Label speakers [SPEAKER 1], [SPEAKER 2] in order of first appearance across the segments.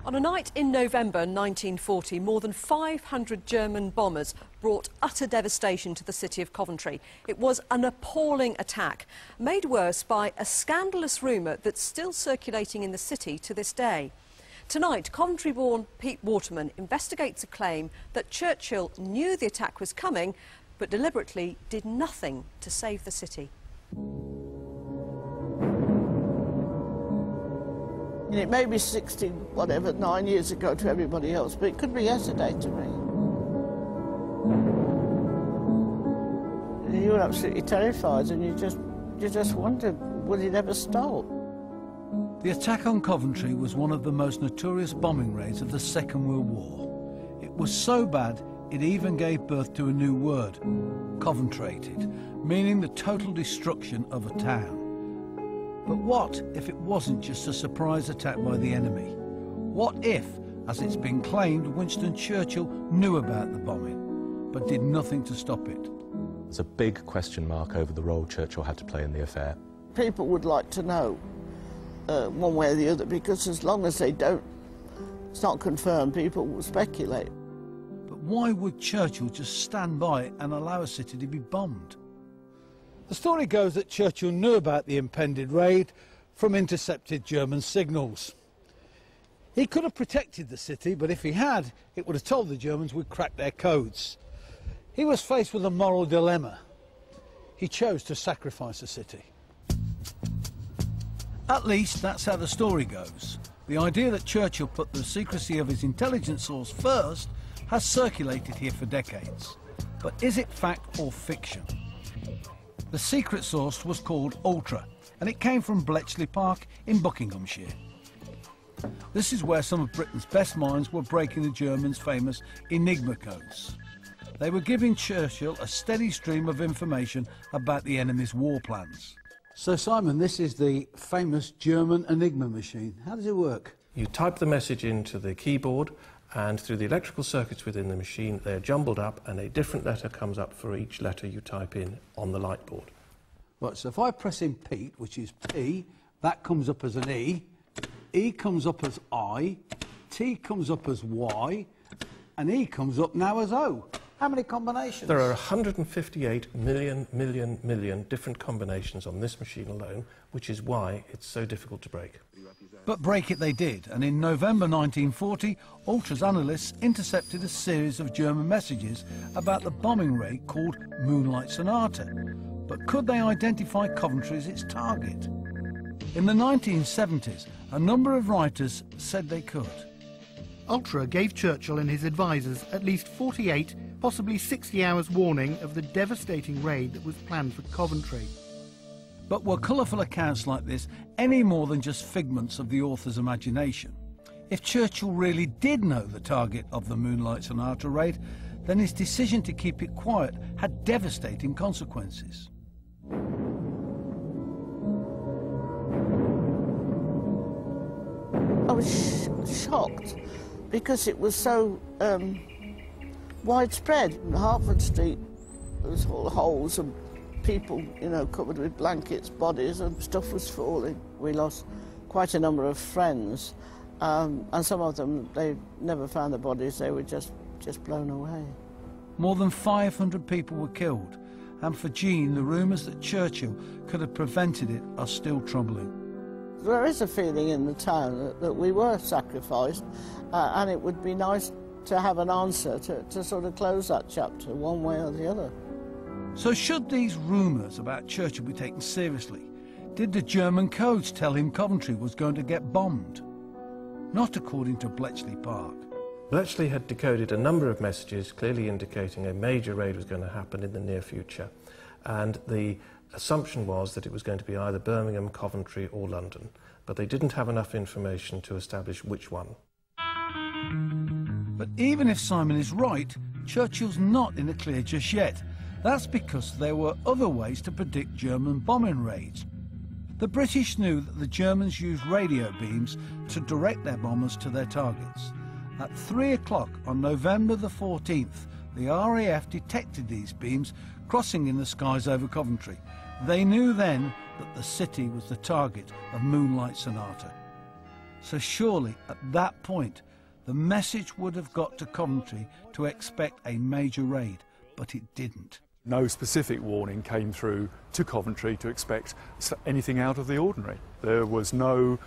[SPEAKER 1] On a night in November 1940, more than 500 German bombers brought utter devastation to the city of Coventry. It was an appalling attack, made worse by a scandalous rumour that's still circulating in the city to this day. Tonight, Coventry-born Pete Waterman investigates a claim that Churchill knew the attack was coming, but deliberately did nothing to save the city.
[SPEAKER 2] It may be 9 years ago to everybody else, but it could be yesterday to me. You were absolutely terrified, and you just wondered, would it ever stop?
[SPEAKER 3] The attack on Coventry was one of the most notorious bombing raids of the Second World War. It was so bad, it even gave birth to a new word, Coventrated, meaning the total destruction of a town. But what if it wasn't just a surprise attack by the enemy? What if, as it's been claimed, Winston Churchill knew about the bombing, but did nothing to stop it?
[SPEAKER 4] There's a big question mark over the role Churchill had to play in the affair.
[SPEAKER 2] People would like to know, one way or the other, because as long as they don't, it's not confirmed, people will speculate.
[SPEAKER 3] But why would Churchill just stand by and allow a city to be bombed? The story goes that Churchill knew about the impending raid from intercepted German signals. He could have protected the city, but if he had, it would have told the Germans we'd cracked their codes. He was faced with a moral dilemma. He chose to sacrifice the city. At least that's how the story goes. The idea that Churchill put the secrecy of his intelligence source first has circulated here for decades. But is it fact or fiction? The secret source was called Ultra, and it came from Bletchley Park in Buckinghamshire. This is where some of Britain's best minds were breaking the Germans' famous Enigma codes. They were giving Churchill a steady stream of information about the enemy's war plans. So, Simon, this is the famous German Enigma machine. How does it work?
[SPEAKER 5] You type the message into the keyboard, and through the electrical circuits within the machine, they're jumbled up, and a different letter comes up for each letter you type in on the light board.
[SPEAKER 3] Right, so if I press in Pete, which is P, that comes up as an E comes up as I, T comes up as Y, and E comes up now as O. How many combinations?
[SPEAKER 5] There are 158 million different combinations on this machine alone, which is why it's so difficult to break.
[SPEAKER 3] But break it they did, and in November 1940, Ultra's analysts intercepted a series of German messages about the bombing raid called Moonlight Sonata. But could they identify Coventry as its target? In the 1970s, a number of writers said they could.
[SPEAKER 6] Ultra gave Churchill and his advisers at least 48, possibly 60 hours warning of the devastating raid that was planned for Coventry.
[SPEAKER 3] But were colourful accounts like this any more than just figments of the author's imagination? If Churchill really did know the target of the Moonlight Sonata raid, then his decision to keep it quiet had devastating consequences.
[SPEAKER 2] I was shocked because it was so widespread. In Hertford Street, there was all holes and people, you know, covered with blankets, bodies, and stuff was falling. We lost quite a number of friends, and some of them, they never found the bodies, they were just blown away.
[SPEAKER 3] More than 500 people were killed, and for Jean, the rumours that Churchill could have prevented it are still troubling.
[SPEAKER 2] There is a feeling in the town that we were sacrificed, and it would be nice to have an answer to sort of close that chapter one way or the other.
[SPEAKER 3] So should these rumours about Churchill be taken seriously? Did the German codes tell him Coventry was going to get bombed? Not according to Bletchley Park.
[SPEAKER 5] Bletchley had decoded a number of messages clearly indicating a major raid was going to happen in the near future, and the assumption was that it was going to be either Birmingham, Coventry or London, but they didn't have enough information to establish which one.
[SPEAKER 3] But even if Simon is right, Churchill's not in the clear just yet. That's because there were other ways to predict German bombing raids. The British knew that the Germans used radio beams to direct their bombers to their targets. At 3 o'clock on November the 14th, the RAF detected these beams crossing in the skies over Coventry. They knew then that the city was the target of Moonlight Sonata. So surely, at that point, the message would have got to Coventry to expect a major raid, but it didn't.
[SPEAKER 7] No specific warning came through to Coventry to expect anything out of the ordinary. There was no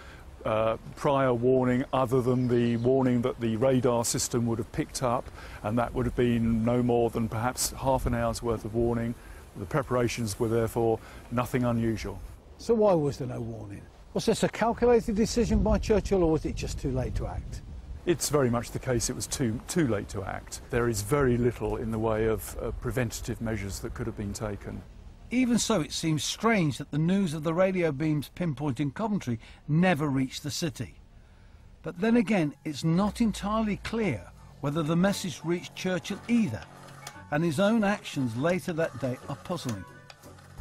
[SPEAKER 7] prior warning other than the warning that the radar system would have picked up, and that would have been no more than perhaps half an hour's worth of warning. The preparations were therefore nothing unusual.
[SPEAKER 3] So why was there no warning? Was this a calculated decision by Churchill, or was it just too late to act?
[SPEAKER 7] It's very much the case it was too late to act. There is very little in the way of preventative measures that could have been taken.
[SPEAKER 3] Even so, it seems strange that the news of the radio beams pinpointing Coventry never reached the city. But then again, it's not entirely clear whether the message reached Churchill either, and his own actions later that day are puzzling.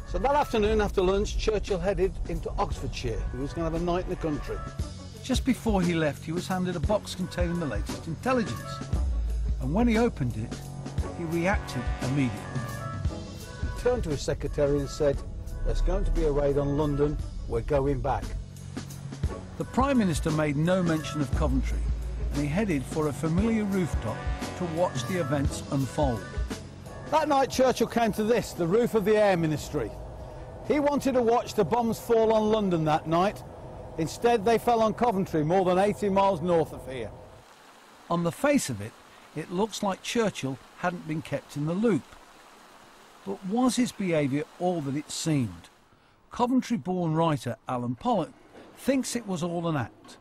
[SPEAKER 3] So that afternoon after lunch, Churchill headed into Oxfordshire. He was going to have a night in the country. Just before he left, he was handed a box containing the latest intelligence. And when he opened it, he reacted immediately. He turned to his secretary and said, "There's going to be a raid on London, we're going back." The Prime Minister made no mention of Coventry, and he headed for a familiar rooftop to watch the events unfold. That night Churchill came to this, the roof of the Air Ministry. He wanted to watch the bombs fall on London that night. Instead, they fell on Coventry, more than 80 miles north of here. On the face of it, it looks like Churchill hadn't been kept in the loop. But was his behaviour all that it seemed? Coventry-born writer Alan Pollock thinks it was all an act.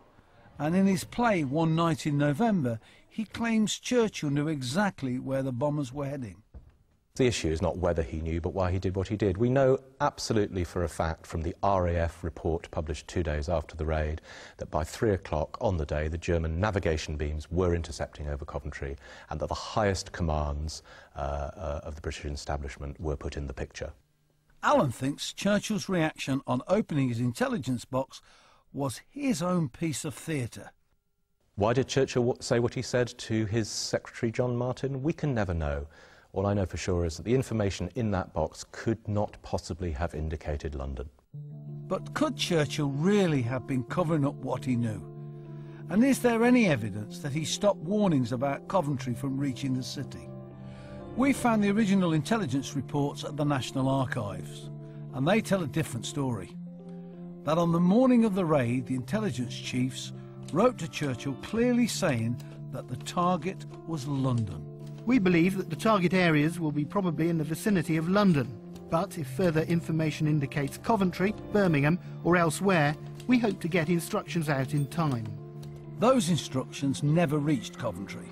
[SPEAKER 3] And in his play One Night in November, he claims Churchill knew exactly where the bombers were heading.
[SPEAKER 4] The issue is not whether he knew, but why he did what he did. We know absolutely for a fact from the RAF report published 2 days after the raid that by 3 o'clock on the day the German navigation beams were intercepting over Coventry, and that the highest commands of the British establishment were put in the picture.
[SPEAKER 3] Alan thinks Churchill's reaction on opening his intelligence box was his own piece of theatre.
[SPEAKER 4] Why did Churchill say what he said to his secretary John Martin? We can never know. All I know for sure is that the information in that box could not possibly have indicated London.
[SPEAKER 3] But could Churchill really have been covering up what he knew? And is there any evidence that he stopped warnings about Coventry from reaching the city? We found the original intelligence reports at the National Archives, and they tell a different story. That on the morning of the raid, the intelligence chiefs wrote to Churchill clearly saying that the target was London.
[SPEAKER 6] We believe that the target areas will be probably in the vicinity of London, but if further information indicates Coventry, Birmingham or elsewhere, we hope to get instructions out in time.
[SPEAKER 3] Those instructions never reached Coventry,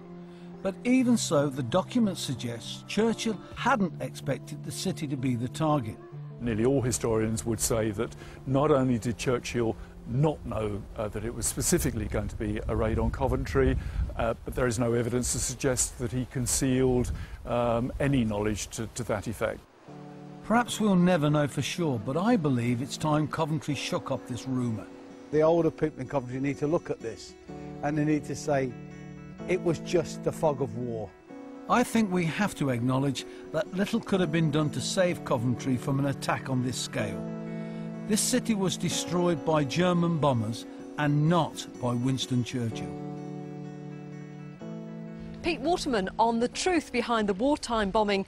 [SPEAKER 3] but even so, the document suggests Churchill hadn't expected the city to be the target.
[SPEAKER 7] Nearly all historians would say that not only did Churchill not know that it was specifically going to be a raid on Coventry, but there is no evidence to suggest that he concealed any knowledge to that effect.
[SPEAKER 3] Perhaps we'll never know for sure, but I believe it's time Coventry shook up this rumour.
[SPEAKER 8] The older people in Coventry need to look at this, and they need to say, it was just the fog of war.
[SPEAKER 3] I think we have to acknowledge that little could have been done to save Coventry from an attack on this scale. This city was destroyed by German bombers and not by Winston Churchill.
[SPEAKER 1] Pete Waterman on the truth behind the wartime bombing